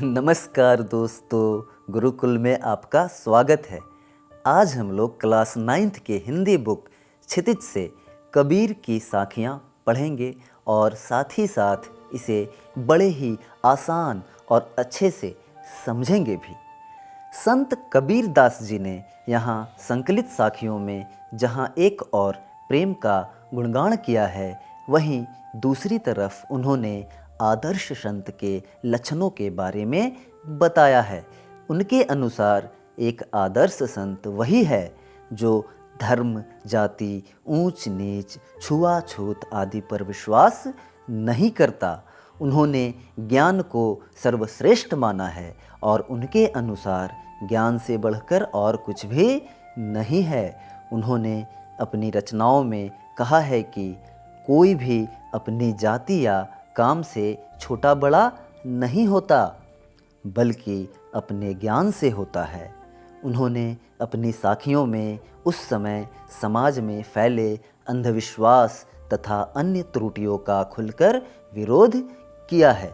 नमस्कार दोस्तों, गुरुकुल में आपका स्वागत है। आज हम लोग क्लास 9th के हिंदी बुक क्षितिज से कबीर की साखियाँ पढ़ेंगे और साथ ही साथ इसे बड़े ही आसान और अच्छे से समझेंगे भी। संत कबीर दास जी ने यहाँ संकलित साखियों में जहाँ एक और प्रेम का गुणगान किया है, वहीं दूसरी तरफ उन्होंने आदर्श संत के लक्षणों के बारे में बताया है। उनके अनुसार एक आदर्श संत वही है जो धर्म, जाति, ऊंच नीच, छुआछूत आदि पर विश्वास नहीं करता। उन्होंने ज्ञान को सर्वश्रेष्ठ माना है और उनके अनुसार ज्ञान से बढ़कर और कुछ भी नहीं है। उन्होंने अपनी रचनाओं में कहा है कि कोई भी अपनी जाति या काम से छोटा बड़ा नहीं होता, बल्कि अपने ज्ञान से होता है। उन्होंने अपनी साखियों में उस समय समाज में फैले अंधविश्वास तथा अन्य त्रुटियों का खुलकर विरोध किया है।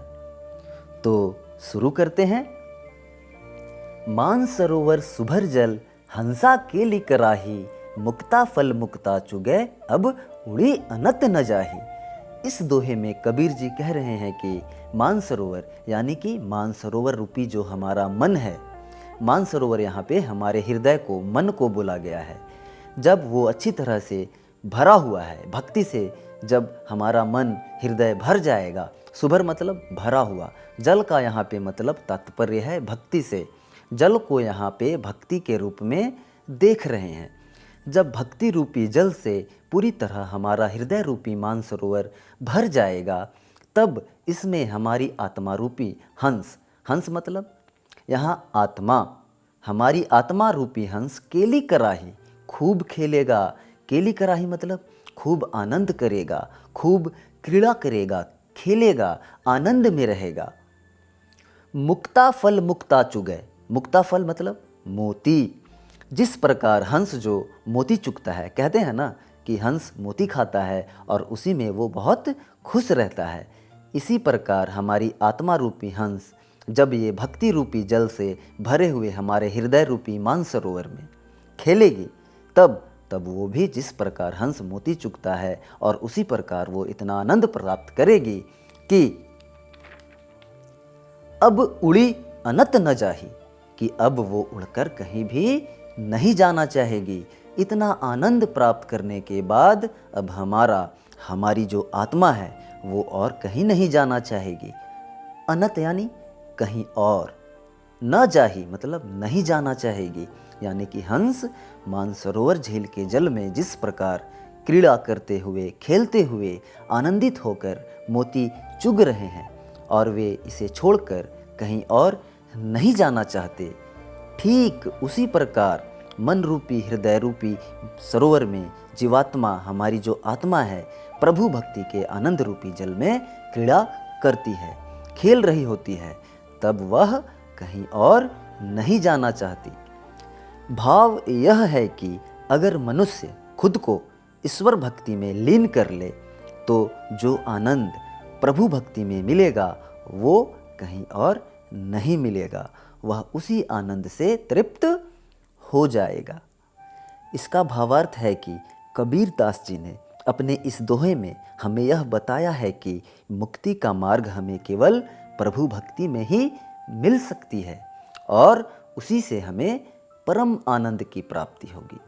तो शुरू करते हैं। मानसरोवर सुभर जल, हंसा केली कराही, मुक्ता फल मुक्ता चुगे, अब उड़ी अनत न जाही। इस दोहे में कबीर जी कह रहे हैं कि मानसरोवर यानी कि मानसरोवर रूपी जो हमारा मन है, मानसरोवर यहाँ पे हमारे हृदय को, मन को बोला गया है। जब वो अच्छी तरह से भरा हुआ है भक्ति से, जब हमारा मन हृदय भर जाएगा, सुभर मतलब भरा हुआ, जल का यहाँ पे मतलब तात्पर्य है भक्ति से। जल को यहाँ पे भक्ति के रूप में देख रहे हैं। जब भक्ति रूपी जल से पूरी तरह हमारा हृदय रूपी मानसरोवर भर जाएगा, तब इसमें हमारी आत्मा रूपी हंस, हंस मतलब यहाँ आत्मा, हमारी आत्मा रूपी हंस केली कराही खूब खेलेगा। केली कराही मतलब खूब आनंद करेगा, खूब क्रीड़ा करेगा, खेलेगा, आनंद में रहेगा। मुक्ता फल मुक्ता चुगे, मुक्ता फल मतलब मोती। जिस प्रकार हंस जो मोती चुगता है, कहते हैं ना कि हंस मोती खाता है और उसी में वो बहुत खुश रहता है, इसी प्रकार हमारी आत्मा रूपी हंस जब ये भक्ति रूपी जल से भरे हुए हमारे हृदय रूपी मानसरोवर में खेलेगी, तब वो भी जिस प्रकार हंस मोती चुगता है और उसी प्रकार वो इतना आनंद प्राप्त करेगी कि अब उड़ी अनत न जाही, कि अब वो उड़कर कहीं भी नहीं जाना चाहेगी। इतना आनंद प्राप्त करने के बाद अब हमारी जो आत्मा है वो और कहीं नहीं जाना चाहेगी। अनत यानी कहीं और, न जाही मतलब नहीं जाना चाहेगी। यानी कि हंस मानसरोवर झील के जल में जिस प्रकार क्रीड़ा करते हुए, खेलते हुए, आनंदित होकर मोती चुग रहे हैं और वे इसे छोड़कर कहीं और नहीं जाना चाहते, ठीक उसी प्रकार मन रूपी हृदय रूपी सरोवर में जीवात्मा, हमारी जो आत्मा है, प्रभु भक्ति के आनंद रूपी जल में क्रीड़ा करती है, खेल रही होती है, तब वह कहीं और नहीं जाना चाहती। भाव यह है कि अगर मनुष्य खुद को ईश्वर भक्ति में लीन कर ले तो जो आनंद प्रभु भक्ति में मिलेगा वो कहीं और नहीं मिलेगा, वह उसी आनंद से तृप्त हो जाएगा। इसका भावार्थ है कि कबीर दास जी ने अपने इस दोहे में हमें यह बताया है कि मुक्ति का मार्ग हमें केवल प्रभु भक्ति में ही मिल सकती है और उसी से हमें परम आनंद की प्राप्ति होगी।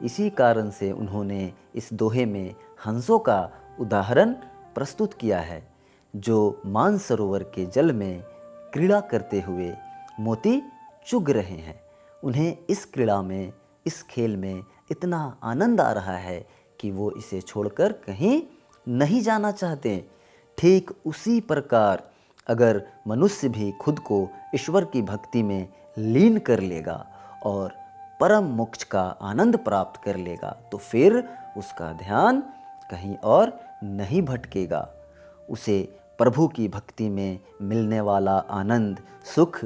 इसी कारण से उन्होंने इस दोहे में हंसों का उदाहरण प्रस्तुत किया है, जो मानसरोवर के जल में क्रीड़ा करते हुए मोती चुग रहे हैं। उन्हें इस क्रीड़ा में, इस खेल में इतना आनंद आ रहा है कि वो इसे छोड़कर कहीं नहीं जाना चाहते। ठीक उसी प्रकार अगर मनुष्य भी खुद को ईश्वर की भक्ति में लीन कर लेगा और परम मोक्ष का आनंद प्राप्त कर लेगा, तो फिर उसका ध्यान कहीं और नहीं भटकेगा। उसे प्रभु की भक्ति में मिलने वाला आनंद, सुख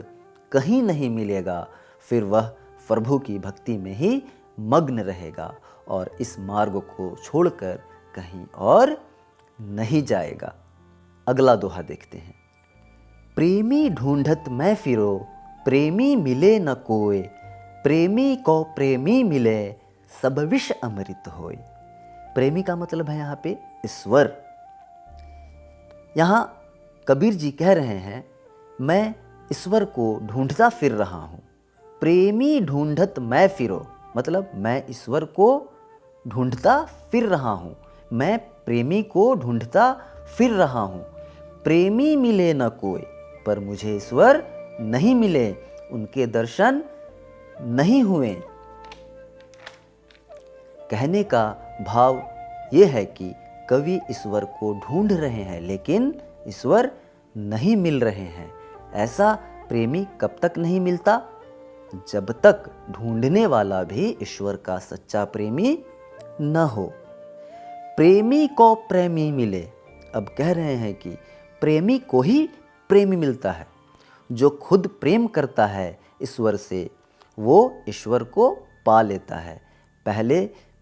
कहीं नहीं मिलेगा। फिर वह प्रभु की भक्ति में ही मग्न रहेगा और इस मार्ग को छोड़कर कहीं और नहीं जाएगा। अगला दोहा देखते हैं। प्रेमी ढूंढत मैं फिरो, प्रेमी मिले न कोय, प्रेमी को प्रेमी मिले, सब विष अमृत होय। प्रेमी का मतलब है यहाँ पे ईश्वर। यहाँ कबीर जी कह रहे हैं, मैं ईश्वर को ढूंढता फिर रहा हूँ। प्रेमी ढूंढत मैं फिरो, मतलब मैं ईश्वर को ढूंढता फिर रहा हूँ, मैं प्रेमी को ढूंढता फिर रहा हूँ। प्रेमी मिले न कोई, पर मुझे ईश्वर नहीं मिले, उनके दर्शन नहीं हुए। कहने का भाव ये है कि कवि ईश्वर को ढूंढ रहे हैं लेकिन ईश्वर नहीं मिल रहे हैं। ऐसा प्रेमी कब तक नहीं मिलता? जब तक ढूंढने वाला भी ईश्वर का सच्चा प्रेमी न हो। प्रेमी को प्रेमी मिले, अब कह रहे हैं कि प्रेमी को ही प्रेमी मिलता है। जो खुद प्रेम करता है ईश्वर से, वो ईश्वर को पा लेता है। पहले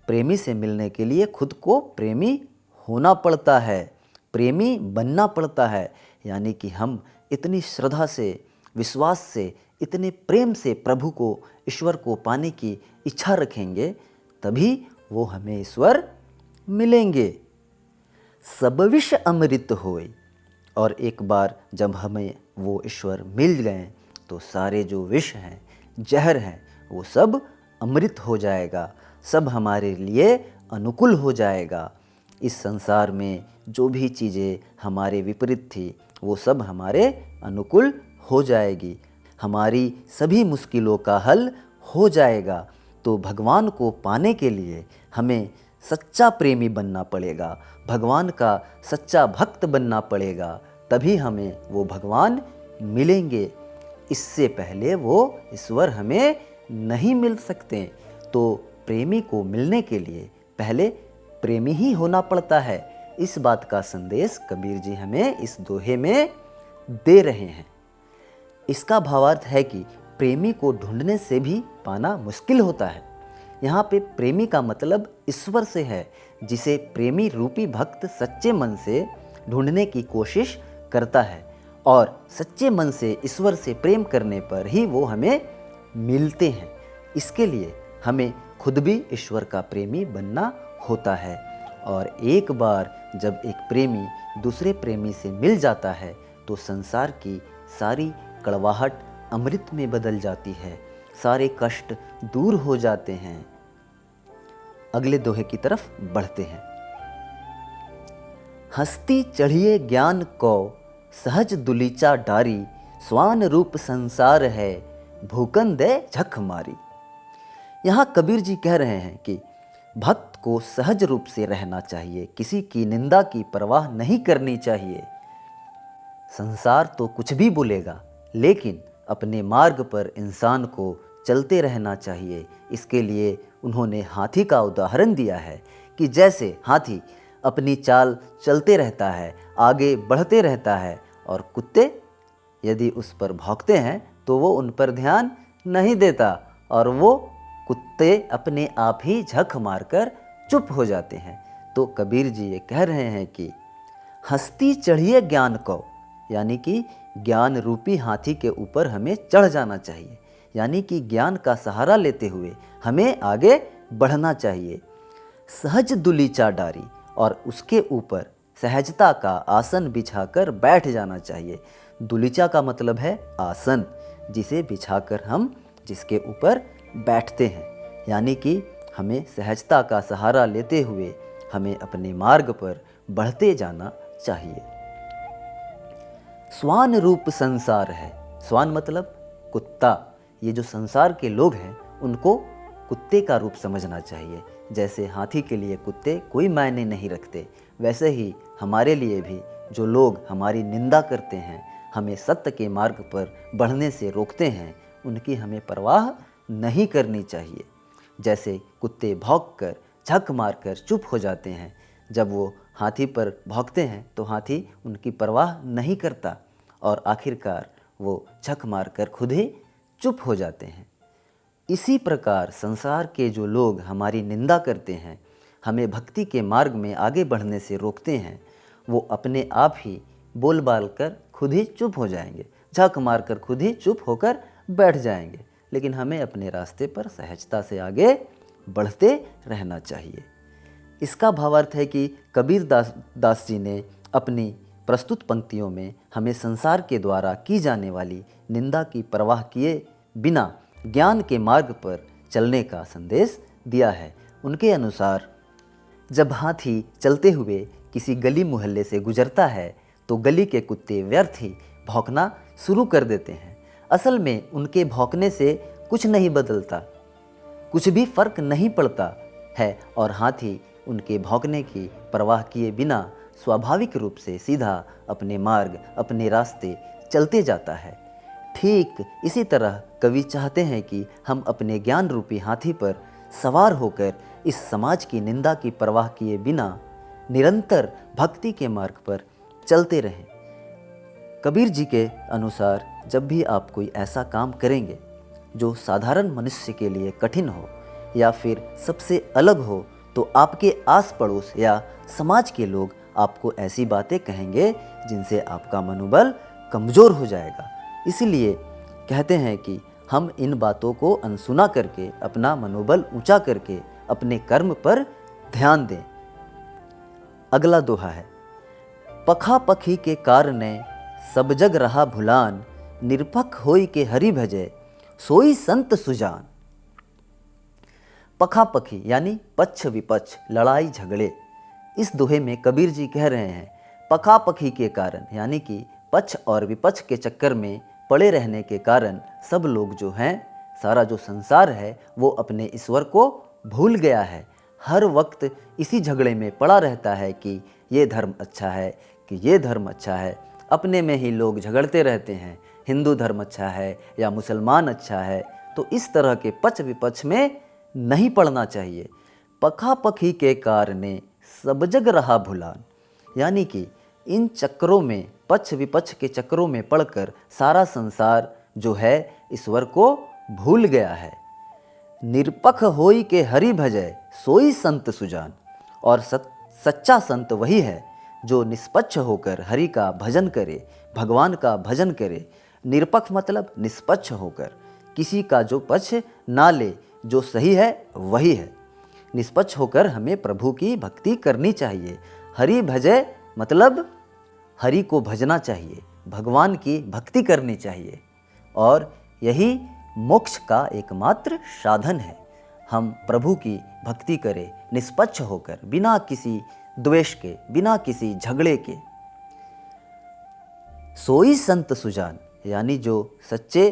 प्रेमी से मिलने के लिए खुद को प्रेमी होना पड़ता है, प्रेमी बनना पड़ता है। यानी कि हम इतनी श्रद्धा से, विश्वास से, इतने प्रेम से प्रभु को, ईश्वर को पाने की इच्छा रखेंगे, तभी वो हमें ईश्वर मिलेंगे। सब विष अमृत होय। और एक बार जब हमें वो ईश्वर मिल गए तो सारे जो विष हैं, जहर हैं, वो सब अमृत हो जाएगा, सब हमारे लिए अनुकूल हो जाएगा। इस संसार में जो भी चीज़ें हमारे विपरीत थी, वो सब हमारे अनुकूल हो जाएगी, हमारी सभी मुश्किलों का हल हो जाएगा। तो भगवान को पाने के लिए हमें सच्चा प्रेमी बनना पड़ेगा, भगवान का सच्चा भक्त बनना पड़ेगा, तभी हमें वो भगवान मिलेंगे। इससे पहले वो ईश्वर हमें नहीं मिल सकते। तो प्रेमी को मिलने के लिए पहले प्रेमी ही होना पड़ता है। इस बात का संदेश कबीर जी हमें इस दोहे में दे रहे हैं। इसका भावार्थ है कि प्रेमी को ढूंढने से भी पाना मुश्किल होता है। यहाँ पे प्रेमी का मतलब ईश्वर से है, जिसे प्रेमी रूपी भक्त सच्चे मन से ढूंढने की कोशिश करता है। और सच्चे मन से ईश्वर से प्रेम करने पर ही वो हमें मिलते हैं। इसके लिए हमें खुद भी ईश्वर का प्रेमी बनना होता है। और एक बार जब एक प्रेमी दूसरे प्रेमी से मिल जाता है तो संसार की सारी कड़वाहट अमृत में बदल जाती है, सारे कष्ट दूर हो जाते हैं। अगले दोहे की तरफ बढ़ते हैं। हस्ती चढ़िए ज्ञान को, सहज दुलीचा डारी, स्वान रूप संसार है, भूकन दे झक मारी। यहाँ कबीर जी कह रहे हैं कि भक्त को सहज रूप से रहना चाहिए, किसी की निंदा की परवाह नहीं करनी चाहिए। संसार तो कुछ भी बोलेगा, लेकिन अपने मार्ग पर इंसान को चलते रहना चाहिए। इसके लिए उन्होंने हाथी का उदाहरण दिया है कि जैसे हाथी अपनी चाल चलते रहता है, आगे बढ़ते रहता है, और कुत्ते यदि उस पर भौंकते हैं तो वो उन पर ध्यान नहीं देता और वो कुत्ते अपने आप ही झक मारकर चुप हो जाते हैं। तो कबीर जी ये कह रहे हैं कि हस्ती चढ़िए ज्ञान को, यानी कि ज्ञान रूपी हाथी के ऊपर हमें चढ़ जाना चाहिए, यानी कि ज्ञान का सहारा लेते हुए हमें आगे बढ़ना चाहिए। सहज दुलीचा डारी, और उसके ऊपर सहजता का आसन बिछाकर बैठ जाना चाहिए। दुलीचा का मतलब है आसन, जिसे बिछाकर हम जिसके ऊपर बैठते हैं, यानी कि हमें सहजता का सहारा लेते हुए हमें अपने मार्ग पर बढ़ते जाना चाहिए। स्वान रूप संसार है। स्वान मतलब कुत्ता। ये जो संसार के लोग हैं उनको कुत्ते का रूप समझना चाहिए। जैसे हाथी के लिए कुत्ते कोई मायने नहीं रखते, वैसे ही हमारे लिए भी जो लोग हमारी निंदा करते हैं, हमें सत्य के मार्ग पर बढ़ने से रोकते हैं, उनकी हमें परवाह नहीं करनी चाहिए। जैसे कुत्ते भौंककर झक मारकर चुप हो जाते हैं, जब वो हाथी पर भौंकते हैं तो हाथी उनकी परवाह नहीं करता और आखिरकार वो झक मारकर खुद ही चुप हो जाते हैं। इसी प्रकार संसार के जो लोग हमारी निंदा करते हैं, हमें भक्ति के मार्ग में आगे बढ़ने से रोकते हैं, वो अपने आप ही बोल बाल कर खुद ही चुप हो जाएंगे, झक मारकर खुद ही चुप होकर बैठ जाएंगे। लेकिन हमें अपने रास्ते पर सहजता से आगे बढ़ते रहना चाहिए। इसका भावार्थ है कि कबीर दास जी ने अपनी प्रस्तुत पंक्तियों में हमें संसार के द्वारा की जाने वाली निंदा की परवाह किए बिना ज्ञान के मार्ग पर चलने का संदेश दिया है। उनके अनुसार जब हाथी चलते हुए किसी गली मोहल्ले से गुजरता है तो गली के कुत्ते व्यर्थ ही भौंकना शुरू कर देते हैं। असल में उनके भौंकने से कुछ नहीं बदलता, कुछ भी फर्क नहीं पड़ता है और हाथी उनके भौंकने की परवाह किए बिना स्वाभाविक रूप से सीधा अपने मार्ग, अपने रास्ते चलते जाता है। ठीक इसी तरह कवि चाहते हैं कि हम अपने ज्ञान रूपी हाथी पर सवार होकर इस समाज की निंदा की परवाह किए बिना निरंतर भक्ति के मार्ग पर चलते रहें। कबीर जी के अनुसार जब भी आप कोई ऐसा काम करेंगे जो साधारण मनुष्य के लिए कठिन हो या फिर सबसे अलग हो, तो आपके आस पड़ोस या समाज के लोग आपको ऐसी बातें कहेंगे जिनसे आपका मनोबल कमज़ोर हो जाएगा। इसीलिए कहते हैं कि हम इन बातों को अनसुना करके अपना मनोबल ऊंचा करके अपने कर्म पर ध्यान दें। अगला दोहा है, पखा पखी के कारणे सब जग रहा भुलान, निरपख होई के हरि भजे सोई संत सुजान। पखा पखी यानी पक्ष विपक्ष, लड़ाई झगड़े। इस दोहे में कबीर जी कह रहे हैं पखा पखी के कारण, यानी कि पक्ष और विपक्ष के चक्कर में पड़े रहने के कारण सब लोग जो हैं, सारा जो संसार है वो अपने ईश्वर को भूल गया है। हर वक्त इसी झगड़े में पड़ा रहता है कि ये धर्म अच्छा है कि ये धर्म अच्छा है। अपने में ही लोग झगड़ते रहते हैं, हिंदू धर्म अच्छा है या मुसलमान अच्छा है। तो इस तरह के पक्ष विपक्ष में नहीं पड़ना चाहिए। पखा पखी के कारणे सब जग रहा भुलान, यानी कि इन चक्रों में, पक्ष विपक्ष के चक्रों में पड़कर सारा संसार जो है ईश्वर को भूल गया है। निरपख होई के हरि भजय सोई संत सुजान, और सच्चा संत वही है जो निष्पक्ष होकर हरि का भजन करे, भगवान का भजन करे। निरपक्ष मतलब निष्पक्ष होकर, किसी का जो पक्ष ना ले, जो सही है वही है। निष्पक्ष होकर हमें प्रभु की भक्ति करनी चाहिए। हरि भजय मतलब हरि को भजना चाहिए, भगवान की भक्ति करनी चाहिए, और यही मोक्ष का एकमात्र साधन है। हम प्रभु की भक्ति करें निष्पक्ष होकर, बिना किसी द्वेष के, बिना किसी झगड़े के। सोई संत सुजान, यानी जो सच्चे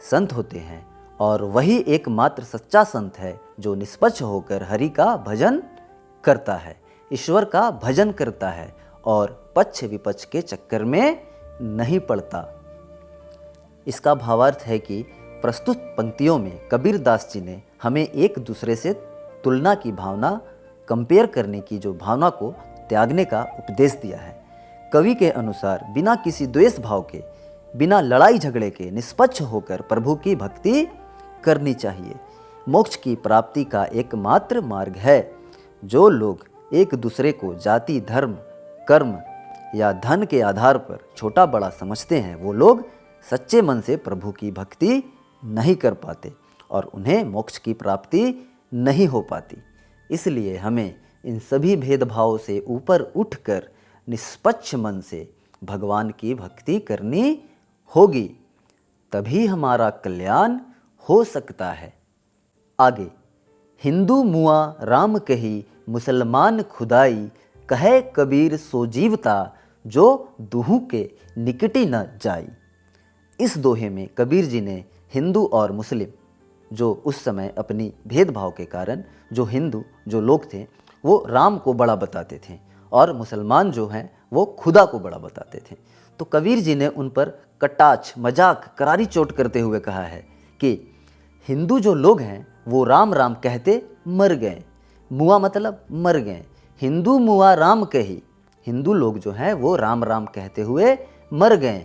संत होते हैं, और वही एकमात्र सच्चा संत है जो निष्पक्ष होकर हरि का भजन करता है, ईश्वर का भजन करता है और पक्ष विपक्ष के चक्कर में नहीं पड़ता। इसका भावार्थ है कि प्रस्तुत पंक्तियों में कबीर दास जी ने हमें एक दूसरे से तुलना की भावना, कंपेयर करने की जो भावना को त्यागने का उपदेश दिया है। कवि के अनुसार बिना किसी द्वेष भाव के, बिना लड़ाई झगड़े के निष्पक्ष होकर प्रभु की भक्ति करनी चाहिए। मोक्ष की प्राप्ति का एकमात्र मार्ग है। जो लोग एक दूसरे को जाति, धर्म, कर्म या धन के आधार पर छोटा बड़ा समझते हैं, वो लोग सच्चे मन से प्रभु की भक्ति नहीं कर पाते और उन्हें मोक्ष की प्राप्ति नहीं हो पाती। इसलिए हमें इन सभी भेदभावों से ऊपर उठकर निष्पक्ष मन से भगवान की भक्ति करनी होगी, तभी हमारा कल्याण हो सकता है। आगे, हिंदू मुआ राम कही मुसलमान खुदाई, कहे कबीर सो जीवता जो दुहू के निकटी न जाई। इस दोहे में कबीर जी ने हिंदू और मुस्लिम, जो उस समय अपनी भेदभाव के कारण जो हिंदू जो लोग थे वो राम को बड़ा बताते थे और मुसलमान जो हैं वो खुदा को बड़ा बताते थे, तो कबीर जी ने उन पर कटाक्ष, मजाक, करारी चोट करते हुए कहा है कि हिंदू जो लोग हैं वो राम राम कहते मर गए। मुआ मतलब मर गए। हिंदू मुआ राम कही, हिंदू लोग जो हैं वो राम राम कहते हुए मर गए।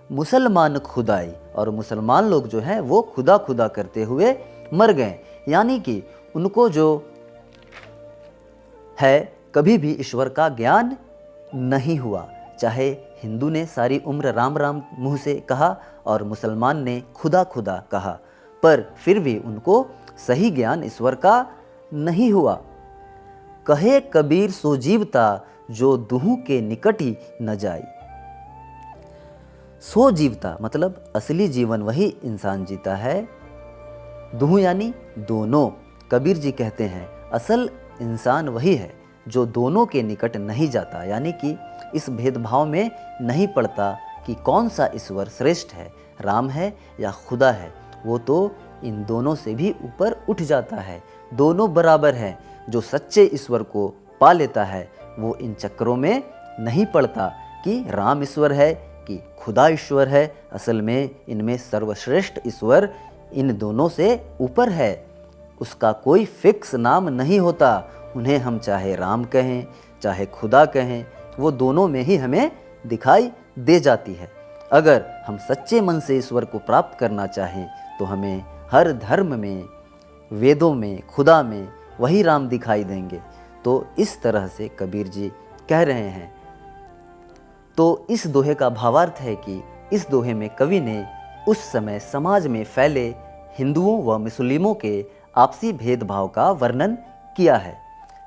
मुसलमान खुदाई, और मुसलमान लोग जो हैं वो खुदा खुदा करते हुए मर गए। यानी कि उनको जो है कभी भी ईश्वर का ज्ञान नहीं हुआ। चाहे हिंदू ने सारी उम्र राम राम मुँह से कहा और मुसलमान ने खुदा खुदा कहा, पर फिर भी उनको सही ज्ञान ईश्वर का नहीं हुआ। कहे कबीर सो जीवता जो दुहू के निकट ही न जाई। सो जीवता मतलब असली जीवन वही इंसान जीता है, दुहू यानी दोनों। कबीर जी कहते हैं असल इंसान वही है जो दोनों के निकट नहीं जाता, यानी कि इस भेदभाव में नहीं पड़ता कि कौन सा ईश्वर श्रेष्ठ है, राम है या खुदा है। वो तो इन दोनों से भी ऊपर उठ जाता है, दोनों बराबर हैं। जो सच्चे ईश्वर को पा लेता है वो इन चक्रों में नहीं पड़ता कि राम ईश्वर है कि खुदा ईश्वर है। असल में इनमें सर्वश्रेष्ठ ईश्वर इन दोनों से ऊपर है, उसका कोई फिक्स नाम नहीं होता। उन्हें हम चाहे राम कहें चाहे खुदा कहें, वो दोनों में ही हमें दिखाई दे जाती है। अगर हम सच्चे मन से ईश्वर को प्राप्त करना चाहें तो हमें हर धर्म में, वेदों में, खुदा में वही राम दिखाई देंगे। तो इस तरह से कबीर जी कह रहे हैं। तो इस दोहे का भावार्थ है कि इस दोहे में कवि ने उस समय समाज में फैले हिंदुओं व मुस्लिमों के आपसी भेदभाव का वर्णन किया है।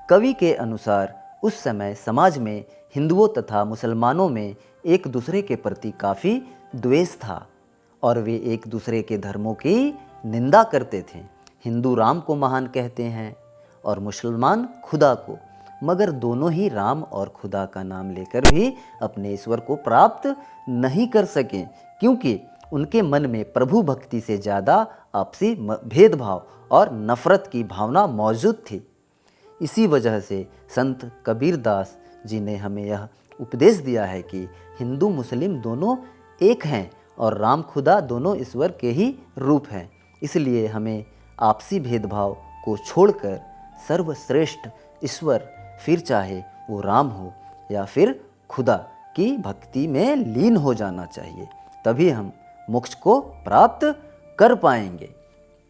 कवि के अनुसार उस समय समाज में हिंदुओं तथा मुसलमानों में एक दूसरे के प्रति काफ़ी द्वेष था और वे एक दूसरे के धर्मों की निंदा करते थे। हिंदू राम को महान कहते हैं और मुसलमान खुदा को, मगर दोनों ही राम और खुदा का नाम लेकर भी अपने ईश्वर को प्राप्त नहीं कर सके, क्योंकि उनके मन में प्रभु भक्ति से ज़्यादा आपसी भेदभाव और नफ़रत की भावना मौजूद थी। इसी वजह से संत कबीरदास जी ने हमें यह उपदेश दिया है कि हिंदू मुस्लिम दोनों एक हैं और राम खुदा दोनों ईश्वर के ही रूप हैं। इसलिए हमें आपसी भेदभाव को छोड़कर सर्वश्रेष्ठ ईश्वर, फिर चाहे वो राम हो या फिर खुदा, की भक्ति में लीन हो जाना चाहिए, तभी हम मोक्ष को प्राप्त कर पाएंगे।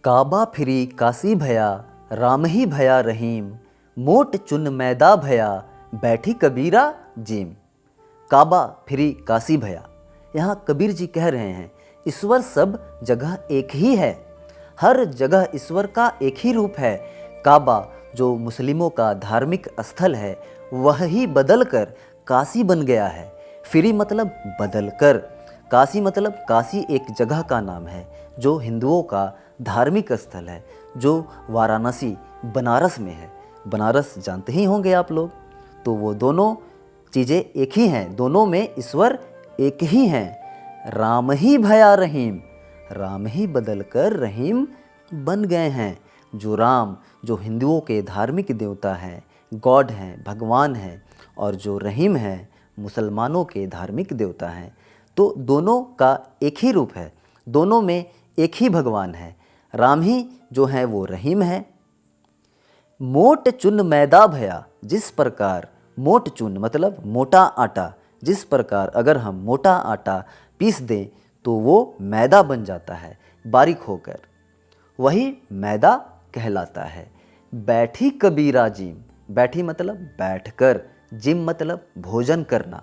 काबा फिरी काशी भया, राम ही भया रहीम, मोट चुन मैदा भया, बैठी कबीरा जीम। काबा फिरी काशी भया, यहाँ कबीर जी कह रहे हैं ईश्वर सब जगह एक ही है, हर जगह ईश्वर का एक ही रूप है। काबा जो मुस्लिमों का धार्मिक स्थल है वह ही बदल कर काशी बन गया है। फिरी मतलब बदल कर, काशी मतलब काशी एक जगह का नाम है जो हिंदुओं का धार्मिक स्थल है, जो वाराणसी बनारस में है। बनारस जानते ही होंगे आप लोग। तो वो दोनों चीज़ें एक ही हैं, दोनों में ईश्वर एक ही हैं। राम ही भया रहीम, राम ही बदल कर रहीम बन गए हैं। जो राम, जो हिंदुओं के धार्मिक देवता हैं, गॉड हैं, भगवान हैं, और जो रहीम हैं मुसलमानों के धार्मिक देवता हैं, तो दोनों का एक ही रूप है, दोनों में एक ही भगवान है। राम ही जो है वो रहीम है। मोट चुन मैदा भया, जिस प्रकार मोट चुन मतलब मोटा आटा, जिस प्रकार अगर हम मोटा आटा पीस दें तो वो मैदा बन जाता है बारीक होकर, वही मैदा कहलाता है। बैठी कबीरा जिम, बैठी मतलब बैठकर, जिम मतलब भोजन करना।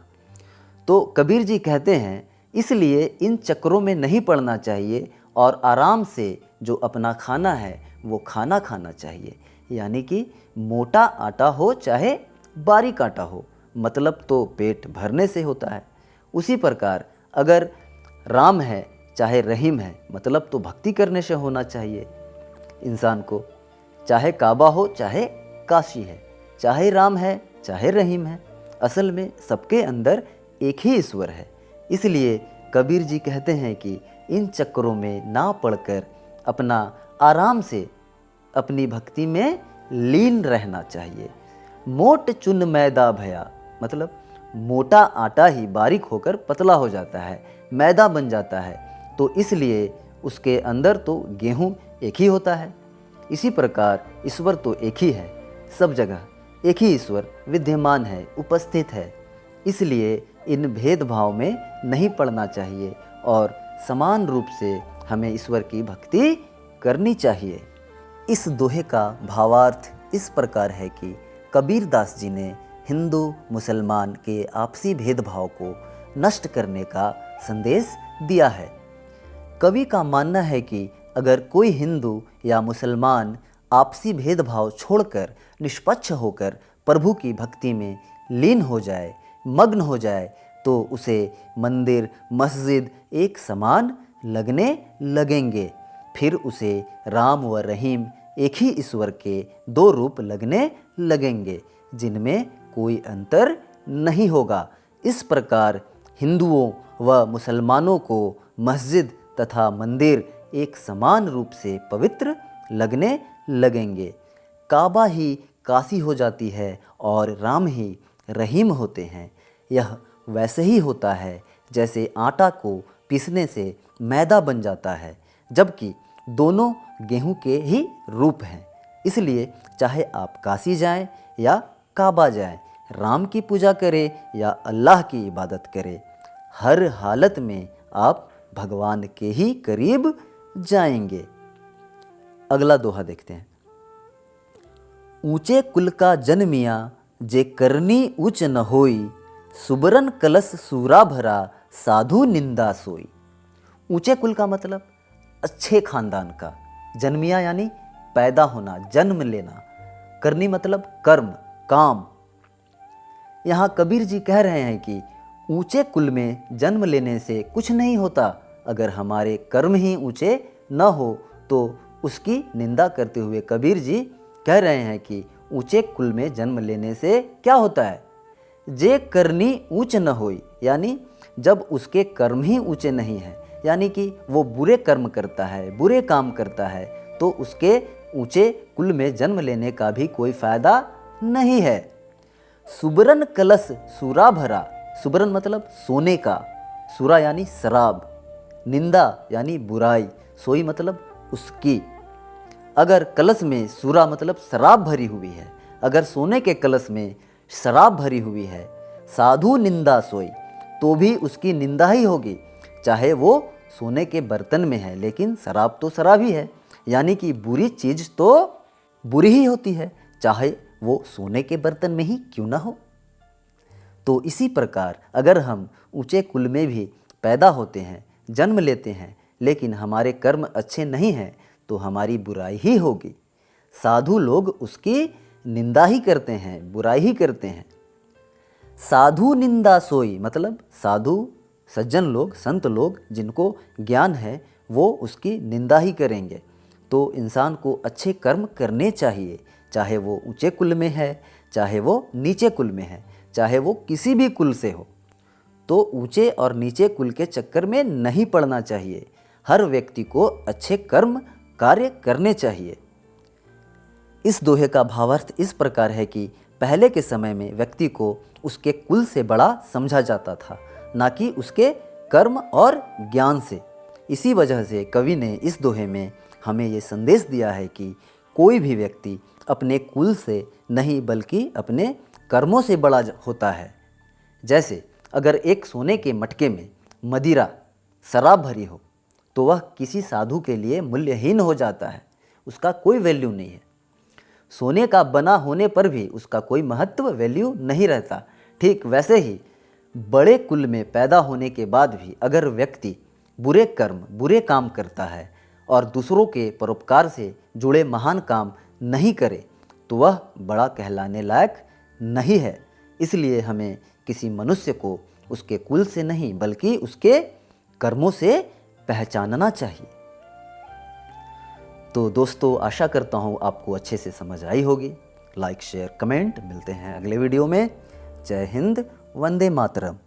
तो कबीर जी कहते हैं इसलिए इन चक्रों में नहीं पड़ना चाहिए और आराम से जो अपना खाना है वो खाना खाना चाहिए। यानी कि मोटा आटा हो चाहे बारीक आटा हो, मतलब तो पेट भरने से होता है। उसी प्रकार अगर राम है चाहे रहीम है, मतलब तो भक्ति करने से होना चाहिए इंसान को। चाहे काबा हो चाहे काशी है, चाहे राम है चाहे रहीम है, असल में सबके अंदर एक ही ईश्वर है। इसलिए कबीर जी कहते हैं कि इन चक्रों में ना पड़कर अपना आराम से अपनी भक्ति में लीन रहना चाहिए। मोट चुन मैदा भया, मतलब मोटा आटा ही बारीक होकर पतला हो जाता है, मैदा बन जाता है, तो इसलिए उसके अंदर तो गेहूँ एक ही होता है। इसी प्रकार ईश्वर तो एक ही है, सब जगह एक ही ईश्वर विद्यमान है, उपस्थित है। इसलिए इन भेदभाव में नहीं पड़ना चाहिए और समान रूप से हमें ईश्वर की भक्ति करनी चाहिए। इस दोहे का भावार्थ इस प्रकार है कि कबीरदास जी ने हिंदू मुसलमान के आपसी भेदभाव को नष्ट करने का संदेश दिया है। कवि का मानना है कि अगर कोई हिंदू या मुसलमान आपसी भेदभाव छोड़कर निष्पक्ष होकर प्रभु की भक्ति में लीन हो जाए, मग्न हो जाए, तो उसे मंदिर मस्जिद एक समान लगने लगेंगे। फिर उसे राम व रहीम एक ही ईश्वर के दो रूप लगने लगेंगे, जिनमें कोई अंतर नहीं होगा। इस प्रकार हिंदुओं व मुसलमानों को मस्जिद तथा मंदिर एक समान रूप से पवित्र लगने लगेंगे। काबा ही काशी हो जाती है और राम ही रहीम होते हैं। यह वैसे ही होता है जैसे आटा को पीसने से मैदा बन जाता है, जबकि दोनों गेहूं के ही रूप हैं। इसलिए चाहे आप काशी जाएं या काबा जाएं, राम की पूजा करें या अल्लाह की इबादत करें, हर हालत में आप भगवान के ही करीब जाएंगे। अगला दोहा देखते हैं। ऊंचे कुल का जन्मिया जे करनी ऊंच न होई, सुबरन कलश सूरा भरा साधु निंदा सोई। ऊंचे कुल का मतलब अच्छे खानदान का, जन्मिया यानी पैदा होना, जन्म लेना, करनी मतलब कर्म, काम। यहाँ कबीर जी कह रहे हैं कि ऊंचे कुल में जन्म लेने से कुछ नहीं होता। अगर हमारे कर्म ही ऊंचे न हो तो उसकी निंदा करते हुए कबीर जी कह रहे हैं कि ऊंचे कुल में जन्म लेने से क्या होता है। जे करनी ऊंच न होई, यानी जब उसके कर्म ही ऊंचे नहीं हैं, यानी कि वो बुरे कर्म करता है, बुरे काम करता है, तो उसके ऊंचे कुल में जन्म लेने का भी कोई फायदा नहीं है। सुबरन कलश सूरा भरा, सुबरन मतलब सोने का, सूरा यानी शराब, निंदा यानी बुराई, सोई मतलब उसकी। अगर कलश में सूरा मतलब शराब भरी हुई है, अगर सोने के कलश में शराब भरी हुई है, साधु निंदा सोई, तो भी उसकी निंदा ही होगी। चाहे वो सोने के बर्तन में है, लेकिन शराब तो शराब ही है, यानी कि बुरी चीज़ तो बुरी ही होती है, चाहे वो सोने के बर्तन में ही क्यों ना हो। तो इसी प्रकार अगर हम ऊंचे कुल में भी पैदा होते हैं, जन्म लेते हैं, लेकिन हमारे कर्म अच्छे नहीं हैं, तो हमारी बुराई ही होगी। साधु लोग उसकी निंदा ही करते हैं, बुराई ही करते हैं। साधु निंदा सोई मतलब साधु सज्जन लोग, संत लोग जिनको ज्ञान है, वो उसकी निंदा ही करेंगे। तो इंसान को अच्छे कर्म करने चाहिए, चाहे वो ऊंचे कुल में है, चाहे वो नीचे कुल में है, चाहे वो किसी भी कुल से हो। तो ऊंचे और नीचे कुल के चक्कर में नहीं पड़ना चाहिए। हर व्यक्ति को अच्छे कर्म कार्य करने चाहिए। इस दोहे का भावार्थ इस प्रकार है कि पहले के समय में व्यक्ति को उसके कुल से बड़ा समझा जाता था, ना कि उसके कर्म और ज्ञान से। इसी वजह से कवि ने इस दोहे में हमें ये संदेश दिया है कि कोई भी व्यक्ति अपने कुल से नहीं बल्कि अपने कर्मों से बड़ा होता है। जैसे अगर एक सोने के मटके में मदिरा, शराब भरी हो, तो वह किसी साधु के लिए मूल्यहीन हो जाता है, उसका कोई वैल्यू नहीं है। सोने का बना होने पर भी उसका कोई महत्व, वैल्यू नहीं रहता। ठीक वैसे ही बड़े कुल में पैदा होने के बाद भी अगर व्यक्ति बुरे कर्म, बुरे काम करता है और दूसरों के परोपकार से जुड़े महान काम नहीं करे, तो वह बड़ा कहलाने लायक नहीं है। इसलिए हमें किसी मनुष्य को उसके कुल से नहीं बल्कि उसके कर्मों से पहचानना चाहिए। तो दोस्तों, आशा करता हूँ आपको अच्छे से समझ आई होगी। Like, share, comment. मिलते हैं अगले वीडियो में। जय हिंद, वंदे मातरम।